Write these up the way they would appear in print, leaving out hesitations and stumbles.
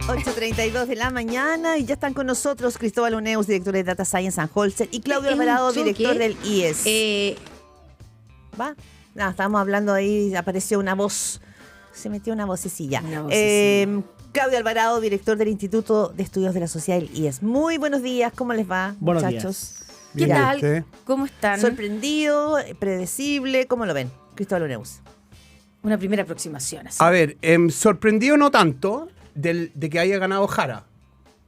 8:32 de la mañana y ya están con nosotros Cristóbal Uneus, director de Data Science and Holster, y Claudio Alvarado, director del IES. ¿Va? No, estábamos hablando ahí, apareció una voz, se metió una vocecilla. Claudio Alvarado, director del Instituto de Estudios de la Sociedad del IES. Muy buenos días, ¿cómo les va, buenos muchachos? Días. ¿Qué tal? ¿Cómo están? Sorprendido, predecible, ¿cómo lo ven? Cristóbal Uneus. Una primera aproximación. Así. A ver, sorprendido no tanto de que haya ganado Jara.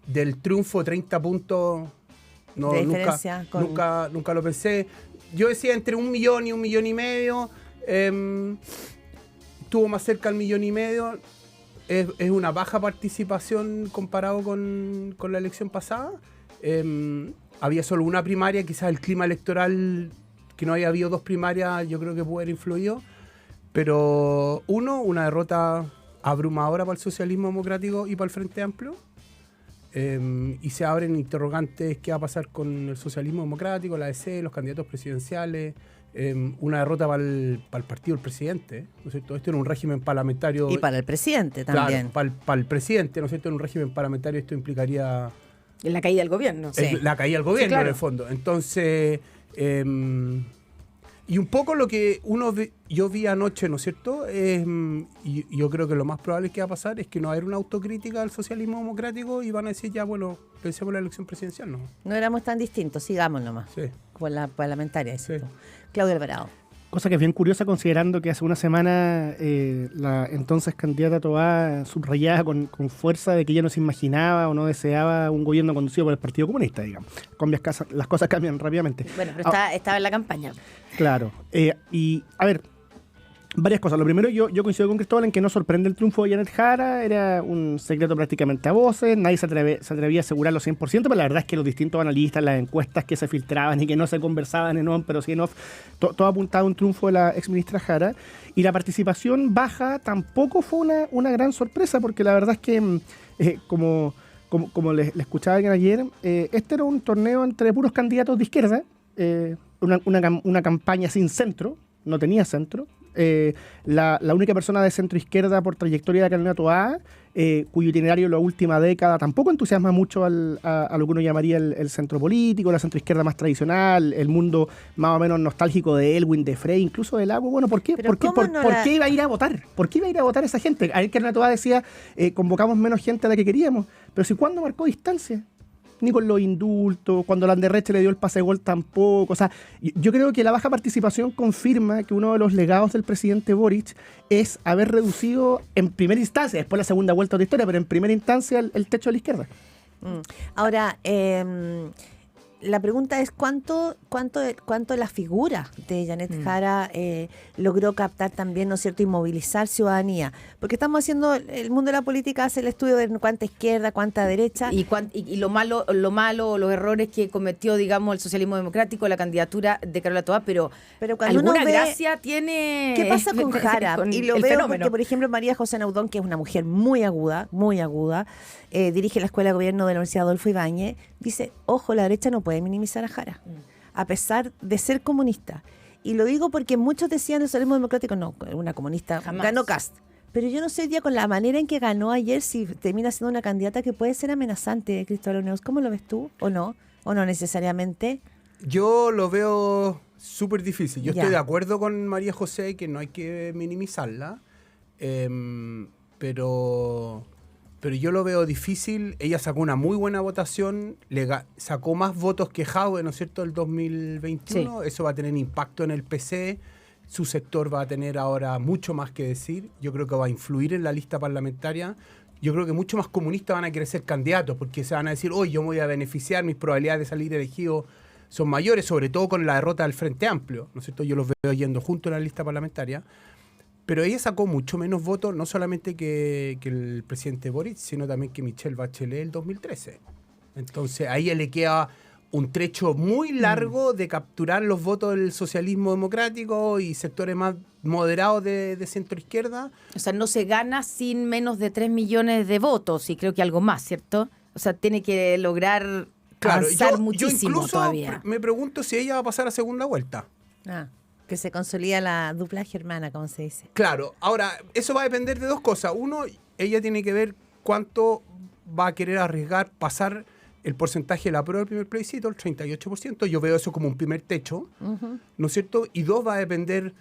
Del triunfo 30 puntos. No, de diferencia nunca lo pensé. Yo decía entre 1 millón y 1,5 millones. Estuvo más cerca al 1,5 millones. Es una baja participación comparado con la elección pasada. Había solo una primaria, quizás el clima electoral, que no haya habido 2 primarias, yo creo que puede haber influido. Pero una derrota abrumadora para el socialismo democrático y para el Frente Amplio. Y se abren interrogantes: ¿qué va a pasar con el socialismo democrático, la ADC, los candidatos presidenciales? Una derrota para el partido del presidente, ¿no es cierto? Esto era un régimen parlamentario. Y para el presidente también. Claro, para el presidente, ¿no es cierto? En un régimen parlamentario esto implicaría... En la caída del gobierno. Sí. La caída del gobierno, sí, claro, en el fondo. Entonces... y un poco lo que yo vi anoche, ¿no es cierto? Y yo creo que lo más probable que va a pasar es que no va a haber una autocrítica del socialismo democrático y van a decir, ya, bueno, pensemos en la elección presidencial, ¿no? No éramos tan distintos, sigamos nomás. Sí. Con la parlamentaria, sí. Claudio Alvarado. Cosa que es bien curiosa considerando que hace una semana la entonces candidata Toá subrayaba con fuerza de que ella no se imaginaba o no deseaba un gobierno conducido por el Partido Comunista, digamos. Las cosas cambian rápidamente. Bueno, pero estaba en la campaña. Claro. Y, a ver, varias cosas. Lo primero, yo coincido con Cristóbal en que no sorprende el triunfo de Janet Jara. Era un secreto prácticamente a voces. Nadie se atrevía a asegurarlo 100%, pero la verdad es que los distintos analistas, las encuestas que se filtraban y que no se conversaban en on, pero sí en off, todo apuntaba a un triunfo de la exministra Jara. Y la participación baja tampoco fue una gran sorpresa, porque la verdad es que, como le escuchaba ayer, este era un torneo entre puros candidatos de izquierda, una campaña sin centro, no tenía centro. La única persona de centro izquierda por trayectoria de Carolina Toá, cuyo itinerario en la última década tampoco entusiasma mucho a lo que uno llamaría el centro político, la centro izquierda más tradicional, el mundo más o menos nostálgico de Elwin, de Frey, incluso de Lago. Bueno, ¿por qué iba a ir a votar? ¿Por qué iba a ir a votar esa gente? A ver, Carolina Toá decía, convocamos menos gente a la que queríamos, pero si ¿cuándo marcó distancia? Ni con los indultos, cuando Landerreche le dio el pase de gol tampoco. O sea, yo creo que la baja participación confirma que uno de los legados del presidente Boric es haber reducido en primera instancia, después la segunda vuelta de la historia, pero en primera instancia el techo de la izquierda. Ahora, la pregunta es ¿cuánto la figura de Janet Jara logró captar también, ¿no es cierto?, y movilizar ciudadanía. Porque estamos haciendo, el mundo de la política hace el estudio de cuánta izquierda, cuánta derecha. Y lo malo, los errores que cometió, digamos, el socialismo democrático, la candidatura de Carolina Toá, pero cuando alguna gracia tiene... ¿Qué pasa con Jara? Con y lo el veo fenómeno. porque, por ejemplo, María José Naudón, que es una mujer muy aguda, dirige la Escuela de Gobierno de la Universidad Adolfo Ibáñez, dice, ojo, la derecha no puede minimizar a Jara, a pesar de ser comunista. Y lo digo porque muchos decían el socialismo democrático, no, una comunista, jamás. Ganó Kast. Pero yo no sé hoy día con la manera en que ganó ayer si termina siendo una candidata que puede ser amenazante, Cristóbal Uneus. ¿Cómo lo ves tú? ¿O no necesariamente? Yo lo veo súper difícil. Yo estoy de acuerdo con María José que no hay que minimizarla, pero yo lo veo difícil. Ella sacó una muy buena votación, sacó más votos que Jadwe, ¿no es cierto?, el 2021. Sí. Eso va a tener impacto en el PC. Su sector va a tener ahora mucho más que decir. Yo creo que va a influir en la lista parlamentaria. Yo creo que mucho más comunistas van a querer ser candidatos porque se van a decir, yo me voy a beneficiar, mis probabilidades de salir elegido son mayores, sobre todo con la derrota del Frente Amplio, ¿no es cierto? Yo los veo yendo junto en la lista parlamentaria. Pero ella sacó mucho menos votos, no solamente que el presidente Boric, sino también que Michelle Bachelet el 2013. Entonces, a ella le queda un trecho muy largo de capturar los votos del socialismo democrático y sectores más moderados de centro-izquierda. O sea, no se gana sin menos de 3 millones de votos, y creo que algo más, ¿cierto? O sea, tiene que lograr avanzar muchísimo yo incluso todavía. Me pregunto si ella va a pasar a segunda vuelta. Que se consolida la dupla germana, como se dice. Claro. Ahora, eso va a depender de dos cosas. Uno, ella tiene que ver cuánto va a querer arriesgar pasar el porcentaje de la prueba del primer plebiscito, el 38%. Yo veo eso como un primer techo, ¿no es cierto? Y 2, va a depender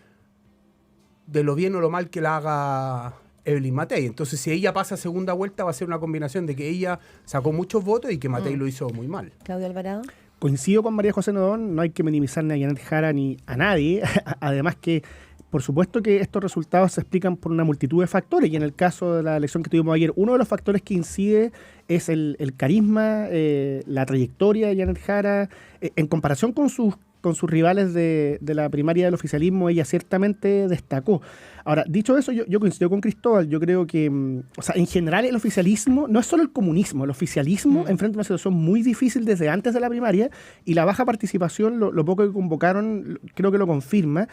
de lo bien o lo mal que la haga Evelyn Matei. Entonces, si ella pasa a segunda vuelta, va a ser una combinación de que ella sacó muchos votos y que Matei lo hizo muy mal. Claudio Alvarado. Coincido con María José Nodón, no hay que minimizar ni a Janet Jara ni a nadie. Además que, por supuesto que estos resultados se explican por una multitud de factores, y en el caso de la elección que tuvimos ayer, uno de los factores que incide es el carisma, la trayectoria de Janet Jara, en comparación con sus rivales de la primaria del oficialismo. Ella ciertamente destacó. Ahora, dicho eso, yo coincido con Cristóbal. Yo creo que, en general, el oficialismo, no es solo el comunismo, el oficialismo enfrenta una situación muy difícil desde antes de la primaria, y la baja participación, lo poco que convocaron, creo que lo confirma.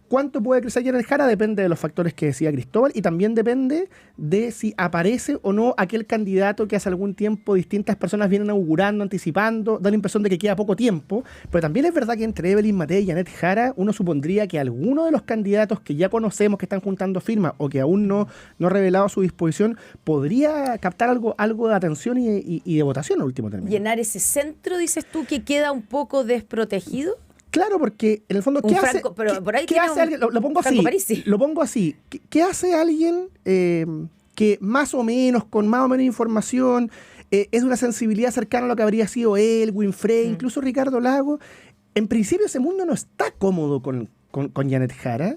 ¿Cuánto puede crecer Janet Jara? Depende de los factores que decía Cristóbal, y también depende de si aparece o no aquel candidato que hace algún tiempo distintas personas vienen augurando, anticipando, da la impresión de que queda poco tiempo. Pero también es verdad que entre Evelyn Matei y Janet Jara, uno supondría que alguno de los candidatos que ya conocemos que están juntando firmas o que aún no ha revelado su disposición, podría captar algo de atención y de votación al último término. ¿Llenar ese centro, dices tú, que queda un poco desprotegido? Claro, porque en el fondo, ¿qué hace, pero por ahí ¿qué hace alguien? Lo pongo así. ¿Qué hace alguien que más o menos, con más o menos información, es de una sensibilidad cercana a lo que habría sido él, Winfrey, incluso Ricardo Lagos? En principio ese mundo no está cómodo con Janet Jara.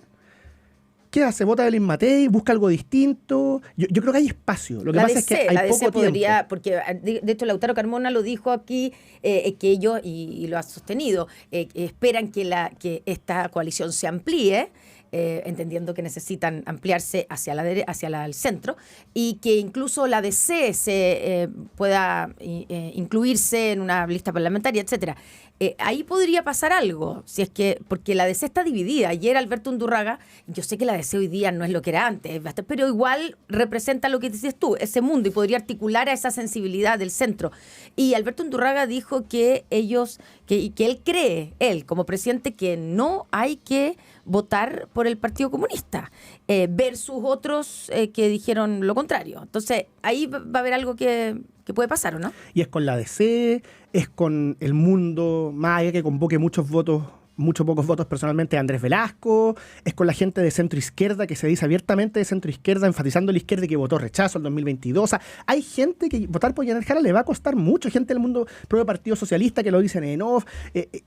¿Qué hace? ¿Vota Evelyn Matei? ¿Busca algo distinto? Yo creo que hay espacio. Lo que pasa es que hay poco tiempo. Porque de hecho Lautaro Carmona lo dijo aquí, que ellos, y lo ha sostenido, esperan que esta coalición se amplíe, entendiendo que necesitan ampliarse hacia el centro, y que incluso la DC se pueda incluirse en una lista parlamentaria, etcétera. Ahí podría pasar algo, si es que, porque la DC está dividida. Ayer Alberto Undurraga, yo sé que la DC hoy día no es lo que era antes, pero igual representa lo que dices tú, ese mundo, y podría articular a esa sensibilidad del centro. Y Alberto Undurraga dijo que él cree, él como presidente, que no hay que votar por el Partido Comunista, versus otros que dijeron lo contrario. Entonces, ahí va a haber algo que puede pasar, ¿o no? Y es con la DC, es con el mundo más allá, que convoque muchos pocos votos personalmente, Andrés Velasco, es con la gente de centro izquierda que se dice abiertamente de centro izquierda, enfatizando la izquierda y que votó rechazo el 2022. O sea, hay gente que votar por Janet Jara le va a costar mucho, gente del mundo propio Partido Socialista que lo dicen en off.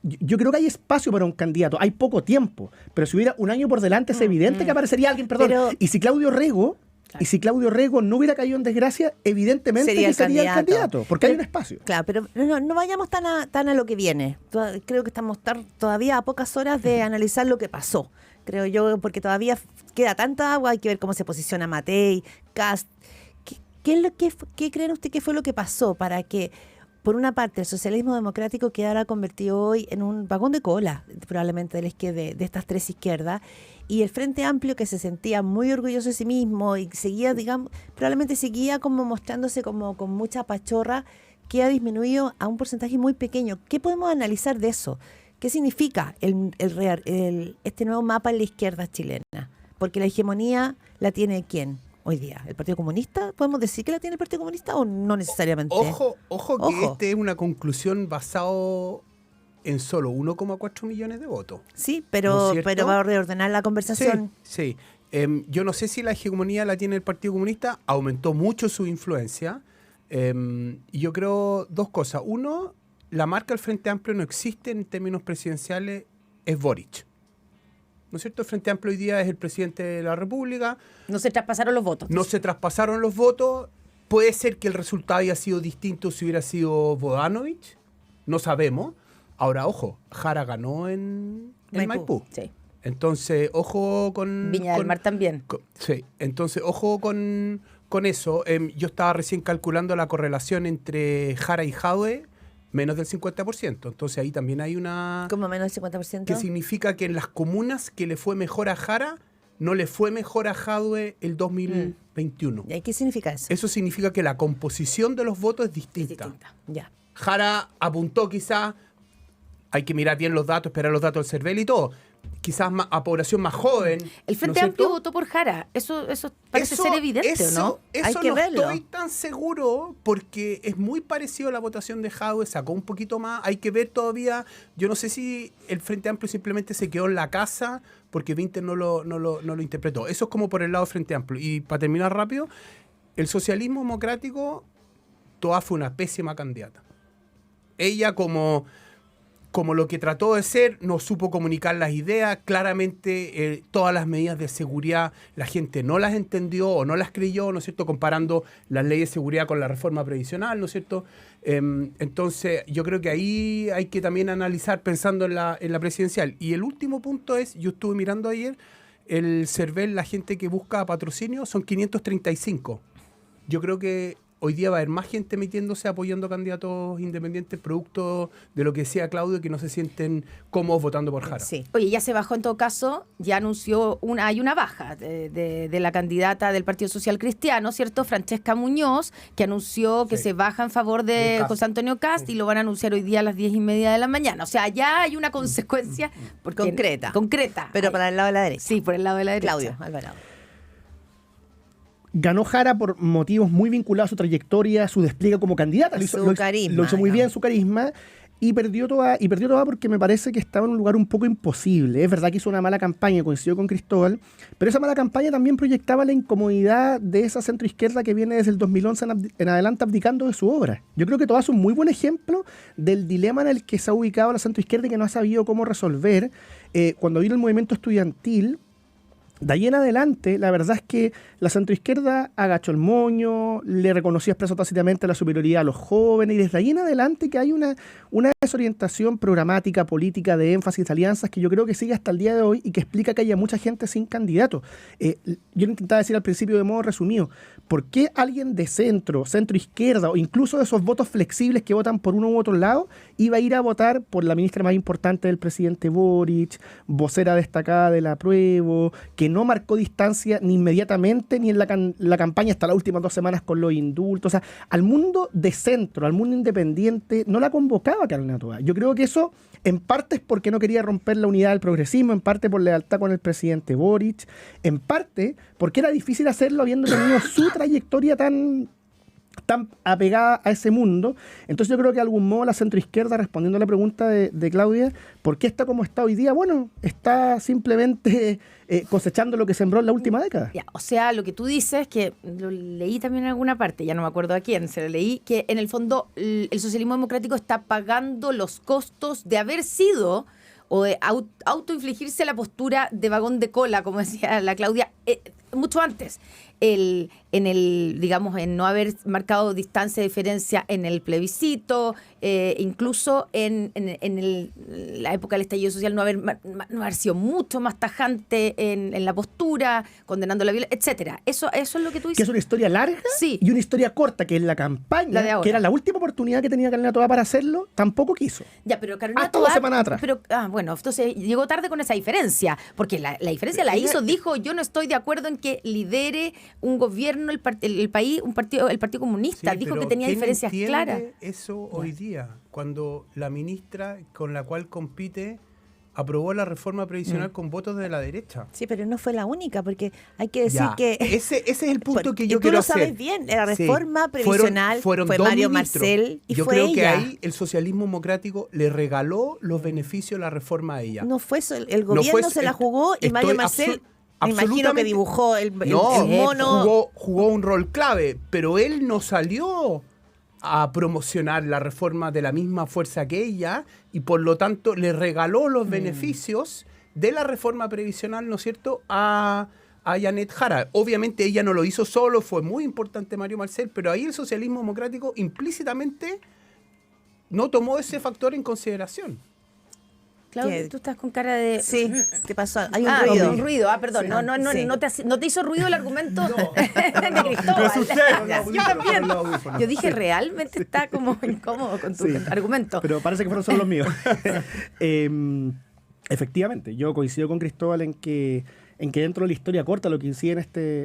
Yo creo que hay espacio para un candidato, hay poco tiempo, pero si hubiera un año por delante es evidente que aparecería alguien, Y si Claudio Rego no hubiera caído en desgracia, evidentemente sería el candidato, porque hay un espacio. Claro, pero no vayamos tan a lo que viene. Creo que estamos todavía a pocas horas de analizar lo que pasó, creo yo, porque todavía queda tanta agua, hay que ver cómo se posiciona Matei, Kast. ¿Qué creen usted que fue lo que pasó para que, por una parte, el socialismo democrático quedara convertido hoy en un vagón de cola, probablemente de estas tres izquierdas, y el Frente Amplio, que se sentía muy orgulloso de sí mismo y probablemente seguía como mostrándose como con mucha pachorra, que ha disminuido a un porcentaje muy pequeño? ¿Qué podemos analizar de eso? ¿Qué significa este nuevo mapa en la izquierda chilena? Porque la hegemonía la tiene ¿quién hoy día? ¿El Partido Comunista? ¿Podemos decir que la tiene el Partido Comunista o no necesariamente? Ojo que este es una conclusión basado en solo 1,4 millones de votos. Sí, pero va a reordenar la conversación. Sí. Yo no sé si la hegemonía la tiene el Partido Comunista, aumentó mucho su influencia. Y yo creo dos cosas. Uno, la marca del Frente Amplio no existe en términos presidenciales, es Boric. ¿No es cierto? El Frente Amplio hoy día es el presidente de la República. No se traspasaron los votos. No se traspasaron los votos. Puede ser que el resultado haya sido distinto si hubiera sido Bodanovich. No sabemos. Ahora, ojo, Jara ganó en Maipú. Sí. Entonces, ojo con... Viña del Mar también. Sí. Entonces, ojo con eso. Yo estaba recién calculando la correlación entre Jara y Jadwe, menos del 50%. Entonces, ahí también hay una... ¿Cómo menos del 50%? Que significa que en las comunas que le fue mejor a Jara, no le fue mejor a Jadwe el 2021. ¿Y qué significa eso? Eso significa que la composición de los votos es distinta. Ya. Jara apuntó quizá... Hay que mirar bien los datos, esperar los datos del CERVEL y todo. quizás a población más joven. El Frente Amplio votó por Jara. Eso parece ser evidente, ¿o no? Eso hay que verlo. Estoy tan seguro porque es muy parecido a la votación de Jadwe, sacó un poquito más. Hay que ver todavía. Yo no sé si el Frente Amplio simplemente se quedó en la casa porque Vinter no lo interpretó. Eso es como por el lado del Frente Amplio. Y para terminar rápido, el socialismo democrático, Toá fue una pésima candidata. Ella como lo que trató de ser, no supo comunicar las ideas, claramente todas las medidas de seguridad la gente no las entendió o no las creyó, ¿no es cierto?, comparando las leyes de seguridad con la reforma previsional, ¿no es cierto? Entonces, yo creo que ahí hay que también analizar pensando en la presidencial. Y el último punto es, yo estuve mirando ayer, el CERVEL, la gente que busca patrocinio, son 535. Yo creo que hoy día va a haber más gente metiéndose, apoyando candidatos independientes, producto de lo que decía Claudio, que no se sienten cómodos votando por Jara. Sí. Oye, ya se bajó en todo caso, ya anunció hay una baja de la candidata del Partido Social Cristiano, ¿cierto? Francesca Muñoz, que anunció que se baja en favor de José Antonio Cast y lo van a anunciar hoy día a las 10:30 de la mañana. O sea, ya hay una consecuencia concreta. Pero para el lado de la derecha. Sí, por el lado de la derecha. Claudio Alvarado. Ganó Jara por motivos muy vinculados a su trayectoria, a su despliegue como candidata. Carisma. Lo hizo muy bien, su carisma. Y perdió toda porque me parece que estaba en un lugar un poco imposible. Es verdad que hizo una mala campaña, coincidió con Cristóbal, pero esa mala campaña también proyectaba la incomodidad de esa centroizquierda que viene desde el 2011 en adelante abdicando de su obra. Yo creo que Toá es un muy buen ejemplo del dilema en el que se ha ubicado la centroizquierda y que no ha sabido cómo resolver. Cuando vino el movimiento estudiantil, de ahí en adelante, la verdad es que la centroizquierda agachó el moño, le reconoció expreso tácitamente la superioridad a los jóvenes, y desde ahí en adelante que hay una desorientación programática, política, de énfasis, de alianzas, que yo creo que sigue hasta el día de hoy y que explica que haya mucha gente sin candidato. Yo intentaba decir al principio de modo resumido, ¿por qué alguien de centro-izquierda, o incluso de esos votos flexibles que votan por uno u otro lado, iba a ir a votar por la ministra más importante del presidente Boric, vocera destacada del apruebo, que no marcó distancia ni inmediatamente ni en la campaña hasta las últimas 2 semanas con los indultos? O sea, al mundo de centro, al mundo independiente, no la convocaba Carolina Toá. Yo creo que eso en parte es porque no quería romper la unidad del progresismo, en parte por lealtad con el presidente Boric, en parte porque era difícil hacerlo habiendo tenido su trayectoria tan apegada a ese mundo. Entonces yo creo que de algún modo la centroizquierda, respondiendo a la pregunta de Claudia, ¿por qué está como está hoy día? Bueno, está simplemente cosechando lo que sembró en la última década. Ya, o sea, lo que tú dices, que lo leí también en alguna parte, ya no me acuerdo a quién, se lo leí, que en el fondo el socialismo democrático está pagando los costos de haber sido o de autoinfligirse la postura de vagón de cola, como decía la Claudia, mucho antes. Digamos, en no haber marcado distancia de diferencia en el plebiscito, incluso en la época del estallido social, no haber sido mucho más tajante en la postura, condenando la violencia, etcétera. Eso es lo que tú dices. Que es una historia larga sí. Y una historia corta, que en la campaña, que era la última oportunidad que tenía Carolina Toá para hacerlo, tampoco quiso. Ya, pero Carolina Toá, 2 semanas atrás. Pero, bueno, entonces llegó tarde con esa diferencia, porque la diferencia la hizo, dijo, yo no estoy de acuerdo en que lidere un gobierno el país, el Partido Comunista, sí, dijo que tenía diferencias claras. Eso hoy día, cuando la ministra con la cual compite aprobó la reforma previsional con votos de la derecha. Sí, pero no fue la única, porque hay que decir que... Ese es el punto que yo tú quiero lo sabes hacer. bien, la reforma previsional fue Mario ministros. Marcel y yo fue creo ella. que ahí el socialismo democrático le regaló los beneficios de la reforma a ella. No fue eso, el gobierno se la jugó y Mario Marcel... Me imagino que dibujó el mono. Jugó un rol clave, pero él no salió a promocionar la reforma de la misma fuerza que ella y por lo tanto le regaló los beneficios de la reforma previsional, ¿no es cierto?, a Janet Jara. Obviamente ella no lo hizo solo, fue muy importante Mario Marcel, pero ahí el socialismo democrático implícitamente no tomó ese factor en consideración. Claudia, tú estás con cara de... Sí, ¿qué pasó? Hay un ruido. Un ruido, perdón. Sí. ¿No te hizo ruido el argumento de Cristóbal? Yo también. Yo dije, realmente está como incómodo con tu argumento. Pero parece que fueron solo los míos. Efectivamente, yo coincido con Cristóbal en que en que dentro de la historia corta, lo que incide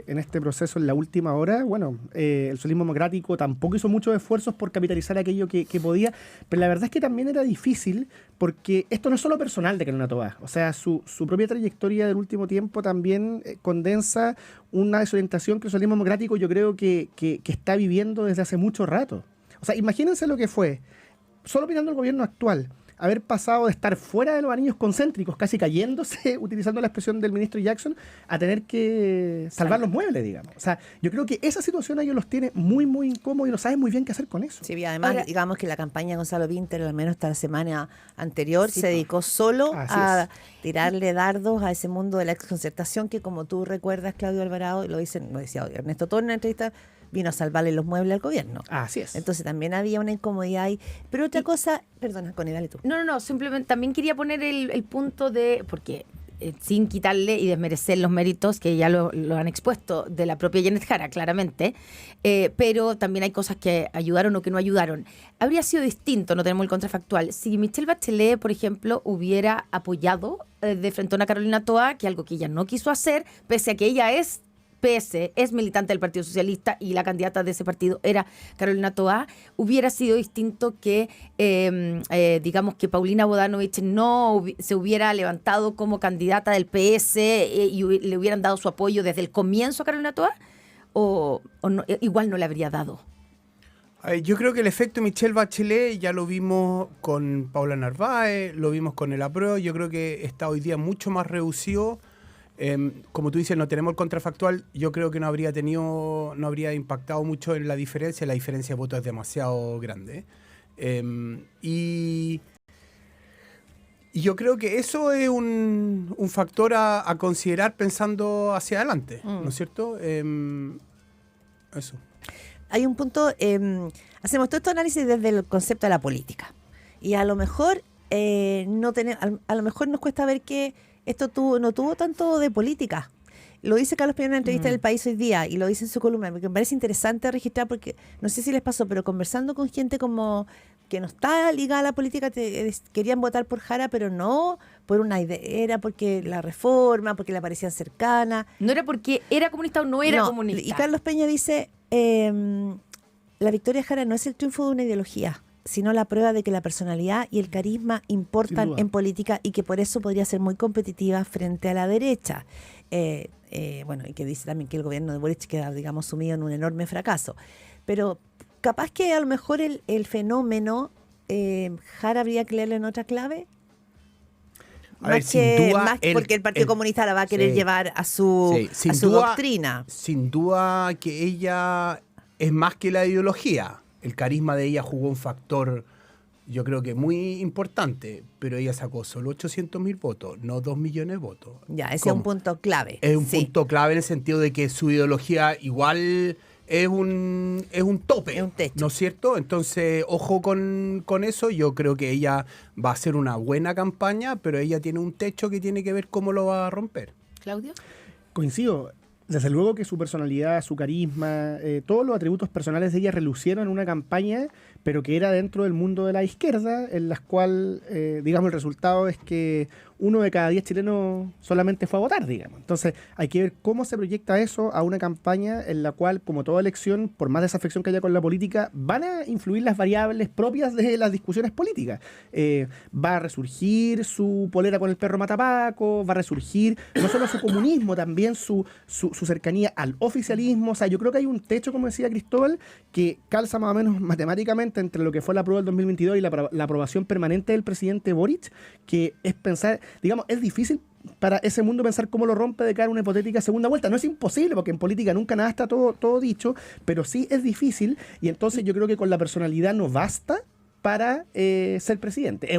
en este proceso en la última hora, bueno, el socialismo democrático tampoco hizo muchos esfuerzos por capitalizar aquello que podía, pero la verdad es que también era difícil, porque esto no es solo personal de Carolina Toá, o sea, su propia trayectoria del último tiempo también condensa una desorientación que el socialismo democrático yo creo que está viviendo desde hace mucho rato. O sea, imagínense lo que fue, solo mirando el gobierno actual, haber pasado de estar fuera de los anillos concéntricos, casi cayéndose, utilizando la expresión del ministro Jackson, a tener que salvar los muebles, digamos. O sea, yo creo que esa situación a ellos los tiene muy, muy incómodos y no saben muy bien qué hacer con eso. Sí, y además, digamos que la campaña de Gonzalo Vinter, al menos hasta la semana anterior, se dedicó solo a tirarle dardos a ese mundo de la exconcertación que, como tú recuerdas, Claudio Alvarado, lo decía hoy Ernesto Torres en una entrevista, vino a salvarle los muebles al gobierno. Así es. Entonces también había una incomodidad ahí. Pero otra cosa, perdona, Connie, dale tú. No, simplemente también quería poner el punto de, porque sin quitarle y desmerecer los méritos que ya lo han expuesto de la propia Janet Jara, claramente, pero también hay cosas que ayudaron o que no ayudaron. Habría sido distinto, no tenemos el contrafactual, si Michelle Bachelet, por ejemplo, hubiera apoyado de frente a Carolina Toá, que algo que ella no quiso hacer, pese a que ella es militante del Partido Socialista y la candidata de ese partido era Carolina Toá, hubiera sido distinto que, digamos, que Paulina Bodanovich no se hubiera levantado como candidata del PS y le hubieran dado su apoyo desde el comienzo a Carolina Toá, o no, igual no le habría dado. Yo creo que el efecto Michelle Bachelet ya lo vimos con Paula Narváez, lo vimos con el Apruebo, yo creo que está hoy día mucho más reducido. Como tú dices, no tenemos el contrafactual, yo creo que no habría impactado mucho en la diferencia de votos es demasiado grande. Y yo creo que eso es un factor a considerar pensando hacia adelante, ¿no es cierto? Eso. Hay un punto, hacemos todo este análisis desde el concepto de la política. Y a lo mejor a lo mejor nos cuesta ver que esto no tuvo tanto de política. Lo dice Carlos Peña en una entrevista del País hoy día y lo dice en su columna, porque me parece interesante registrar, porque no sé si les pasó, pero conversando con gente como que no está ligada a la política, querían votar por Jara, pero no por una idea, era porque la reforma, porque le parecían cercana. No era porque era comunista o no era comunista. Y Carlos Peña dice, la victoria de Jara no es el triunfo de una ideología, sino la prueba de que la personalidad y el carisma importan en política y que por eso podría ser muy competitiva frente a la derecha. Bueno, y que dice también que el gobierno de Boric queda, digamos, sumido en un enorme fracaso. Pero capaz que a lo mejor el fenómeno, Jara habría que leerlo en otra clave. Porque el Partido Comunista la va a querer llevar a su doctrina. Sin duda que ella es más que la ideología. El carisma de ella jugó un factor, yo creo que muy importante, pero ella sacó solo 800.000 votos, no 2 millones de votos. Ya, ese es un punto clave. Es un punto clave en el sentido de que su ideología igual es un tope, es un techo, ¿no es cierto? Entonces, ojo con eso. Yo creo que ella va a hacer una buena campaña, pero ella tiene un techo que tiene que ver cómo lo va a romper. ¿Claudio? Coincido. Desde luego que su personalidad, su carisma, todos los atributos personales de ella relucieron en una campaña, pero que era dentro del mundo de la izquierda, en la cual, digamos, el resultado es que 1 de cada 10 chilenos solamente fue a votar, digamos. Entonces, hay que ver cómo se proyecta eso a una campaña en la cual, como toda elección, por más desafección que haya con la política, van a influir las variables propias de las discusiones políticas. Va a resurgir su polera con el perro matapaco, va a resurgir no solo su comunismo, también su cercanía al oficialismo. O sea, yo creo que hay un techo, como decía Cristóbal, que calza más o menos matemáticamente entre lo que fue la prueba del 2022 y la aprobación permanente del presidente Boric, que es pensar, digamos, es difícil para ese mundo pensar cómo lo rompe de cara a una hipotética segunda vuelta. No es imposible, porque en política nunca nada está todo dicho, pero sí es difícil, y entonces yo creo que con la personalidad no basta para ser presidente.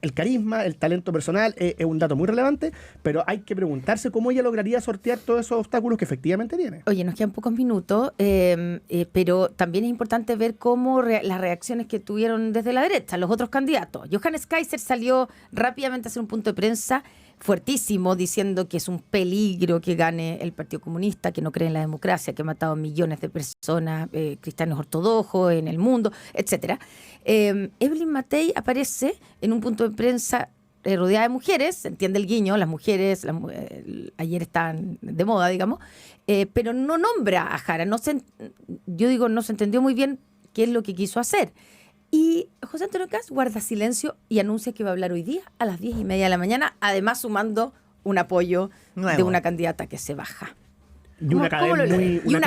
El carisma, el talento personal es un dato muy relevante, pero hay que preguntarse cómo ella lograría sortear todos esos obstáculos que efectivamente tiene. Oye, nos quedan pocos minutos, pero también es importante ver cómo las reacciones que tuvieron desde la derecha, los otros candidatos. Johannes Kaiser salió rápidamente a hacer un punto de prensa fuertísimo, diciendo que es un peligro que gane el Partido Comunista, que no cree en la democracia, que ha matado a millones de personas, cristianos ortodoxos en el mundo, etcétera. Evelyn Matei aparece en un punto de prensa rodeada de mujeres, se entiende el guiño, las mujeres, ayer estaban de moda, digamos, pero no nombra a Jara. No se entendió muy bien qué es lo que quiso hacer. Y José Antonio Kast guarda silencio y anuncia que va a hablar hoy día a las 10:30 de la mañana, además sumando un apoyo de una candidata que se baja. Y una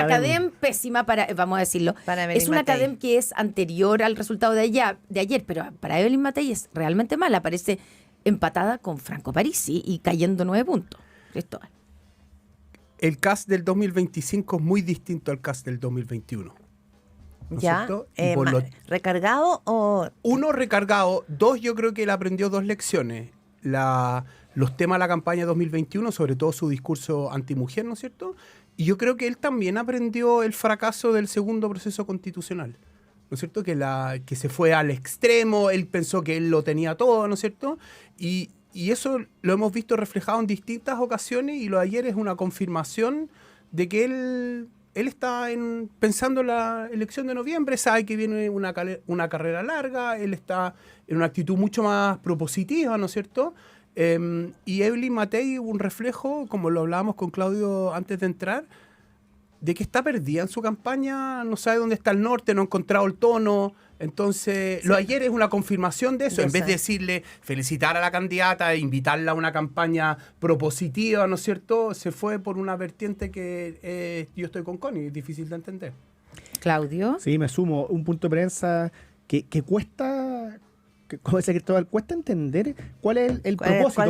cadena pésima vamos a decirlo. Es una cadena que es anterior al resultado de ayer, pero para Evelyn Matei es realmente mala. Aparece empatada con Franco Parisi y cayendo 9 puntos. Cristóbal. El Kast del 2025 es muy distinto al Kast del 2021. ¿No es ya, ¿recargado o...? 1, recargado. 2, yo creo que él aprendió 2 lecciones. Los temas de la campaña 2021, sobre todo su discurso antimujer, ¿no es cierto? Y yo creo que él también aprendió el fracaso del segundo proceso constitucional, ¿no es cierto? Que se fue al extremo, él pensó que él lo tenía todo, ¿no es cierto? Y eso lo hemos visto reflejado en distintas ocasiones, y lo de ayer es una confirmación de que él está pensando en la elección de noviembre, sabe que viene una carrera larga, él está en una actitud mucho más propositiva, ¿no es cierto? Y Evelyn Matei, un reflejo, como lo hablábamos con Claudio antes de entrar, de que está perdida en su campaña, no sabe dónde está el norte, no ha encontrado el tono. Entonces, lo de ayer es una confirmación de eso. En vez de decirle, felicitar a la candidata e invitarla a una campaña propositiva, ¿no es cierto? Se fue por una vertiente que yo estoy con Connie, es difícil de entender. Claudio. Sí, me sumo. Un punto de prensa que cuesta... Como decía Cristóbal, cuesta entender cuál es el propósito,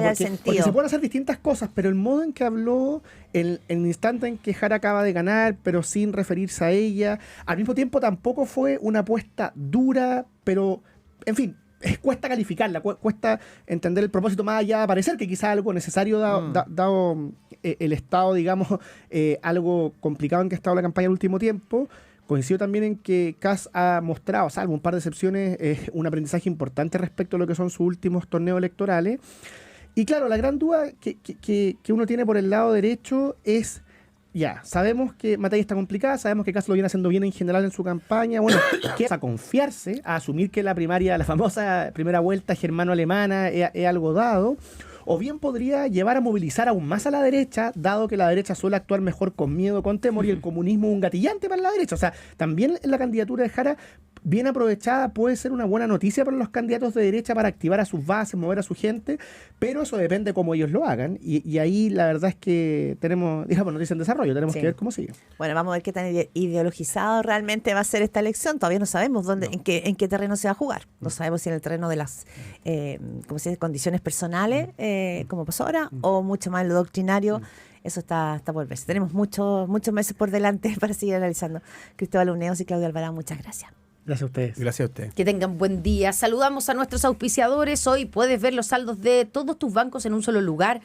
porque se pueden hacer distintas cosas, pero el modo en que habló, el instante en que Jara acaba de ganar, pero sin referirse a ella, al mismo tiempo tampoco fue una apuesta dura, pero, en fin, cuesta calificarla, cuesta entender el propósito más allá de parecer que quizás algo necesario dado el estado, digamos, algo complicado en que ha estado la campaña el último tiempo. Coincido también en que Kast ha mostrado, salvo un par de excepciones, un aprendizaje importante respecto a lo que son sus últimos torneos electorales. Y claro, la gran duda que uno tiene por el lado derecho es, ya, sabemos que Matei está complicada, sabemos que Kast lo viene haciendo bien en general en su campaña, bueno, que a confiarse, a asumir que la primaria, la famosa primera vuelta germano-alemana es algo dado, o bien podría llevar a movilizar aún más a la derecha, dado que la derecha suele actuar mejor con miedo, con temor, y el comunismo es un gatillante para la derecha. O sea, también la candidatura de Jara, bien aprovechada, puede ser una buena noticia para los candidatos de derecha para activar a sus bases, mover a su gente, pero eso depende cómo ellos lo hagan. Y ahí la verdad es que tenemos, digamos, noticia en desarrollo, tenemos que ver cómo sigue. Bueno, vamos a ver qué tan ideologizado realmente va a ser esta elección. Todavía no sabemos en qué terreno se va a jugar. No sabemos si en el terreno de las ¿cómo se dice? Condiciones personales, como pasó ahora, o mucho más en lo doctrinario. Eso está por verse. Tenemos muchos meses por delante para seguir analizando. Cristóbal Uneos y Claudio Alvarado, muchas gracias. Gracias a ustedes. Gracias a ustedes. Que tengan buen día. Saludamos a nuestros auspiciadores. Hoy puedes ver los saldos de todos tus bancos en un solo lugar.